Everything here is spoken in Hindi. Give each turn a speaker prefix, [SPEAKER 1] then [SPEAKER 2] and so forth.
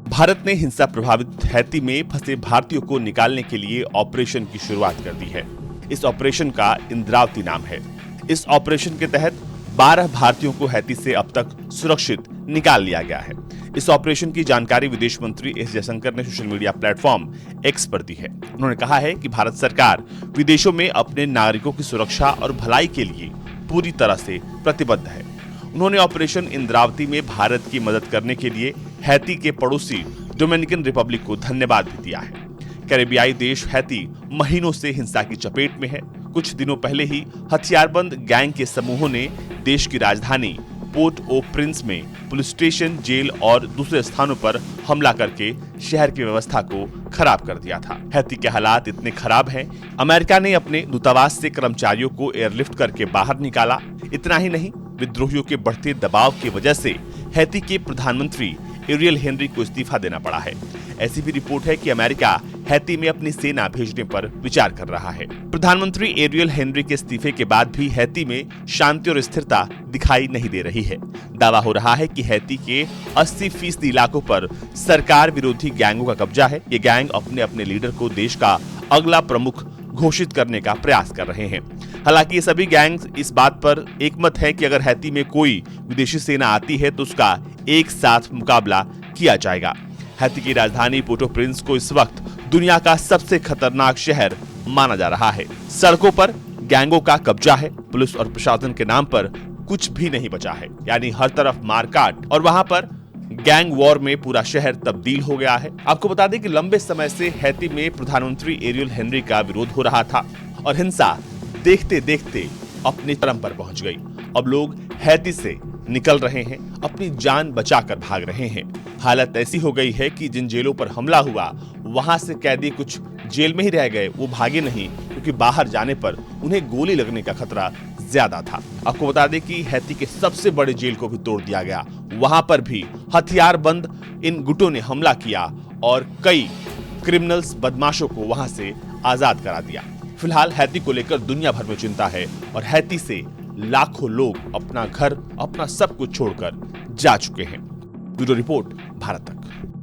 [SPEAKER 1] भारत ने हिंसा प्रभावित हैती में फंसे भारतीयों को निकालने के लिए ऑपरेशन की शुरुआत कर दी है। इस ऑपरेशन का इंद्रावती नाम है। इस ऑपरेशन के तहत 12 भारतीयों को हैती से अब तक सुरक्षित निकाल लिया गया है। इस ऑपरेशन की जानकारी विदेश मंत्री एस जयशंकर ने सोशल मीडिया प्लेटफॉर्म एक्स पर दी है। उन्होंने कहा है कि भारत सरकार विदेशों में अपने नागरिकों की सुरक्षा और भलाई के लिए पूरी तरह से प्रतिबद्ध है। उन्होंने ऑपरेशन इंद्रावती में भारत की मदद करने के लिए हैती के पड़ोसी डोमिनिकन रिपब्लिक को धन्यवाद भी दिया है। कैरेबियाई देश हैती महीनों से हिंसा की चपेट में है। कुछ दिनों पहले ही हथियारबंद गैंग के समूहों ने देश की राजधानी पोर्ट ओ प्रिंस में पुलिस स्टेशन, जेल और दूसरे स्थानों पर हमला करके शहर की व्यवस्था को खराब कर दिया था। हैती के हालात इतने खराब हैं, अमेरिका ने अपने दूतावास से कर्मचारियों को एयरलिफ्ट करके बाहर निकाला। इतना ही नहीं, विद्रोहियों के बढ़ते दबाव की वजह से हैती के प्रधानमंत्री एरियल हेनरी को इस्तीफा देना पड़ा है। ऐसी भी रिपोर्ट है कि अमेरिका हैती में अपनी सेना भेजने पर विचार कर रहा है। प्रधानमंत्री एरियल हेनरी के इस्तीफे के बाद भी हैती में शांति और स्थिरता दिखाई नहीं दे रही है। दावा हो रहा है कि हैती के 80% इलाकों पर सरकार विरोधी गैंगों का कब्जा है। ये गैंग अपने अपने लीडर को देश का अगला प्रमुख घोषित करने का प्रयास कर रहे हैं। हालांकि ये सभी गैंग्स इस बात पर एकमत है कि अगर हैती में कोई विदेशी सेना आती है तो उसका एक साथ मुकाबला किया जाएगा। हैती की राजधानी पोर्ट ओ प्रिंस को इस वक्त दुनिया का सबसे खतरनाक शहर माना जा रहा है। सड़कों पर गैंगों का कब्जा है। पुलिस और प्रशासन के नाम पर कुछ भी नहीं बचा है, यानी हर तरफ मारकाट और वहां पर गैंग वॉर में पूरा शहर तब्दील हो गया है। आपको बता दें कि लंबे समय से हैती में प्रधानमंत्री एरियल हेनरी का विरोध हो रहा था और हिंसा देखते देखते अपने चरम पर पहुंच गई। अब लोग हैती से निकल रहे हैं, अपनी जान बचाकर भाग रहे हैं। हालत ऐसी हो गई है कि जिन जेलों पर हमला हुआ वहां से कैदी कुछ जेल में ही रह गए, वो भागे नहीं, क्योंकि बाहर जाने पर उन्हें गोली लगने का खतरा ज्यादा था। आपको बता दें कि हैती के सबसे बड़े जेल को भी तोड़ दिया गया। वहां पर भी हथियारबंद इन गुटों ने हमला किया और कई क्रिमिनल्स, बदमाशों को वहां से आजाद करा दिया। फिलहाल हैती को लेकर दुनिया भर में चिंता है और हैती से लाखों लोग अपना घर, अपना सब कुछ छोड़कर जा चुके हैं। ब्यूरो रिपोर्ट, भारत तक।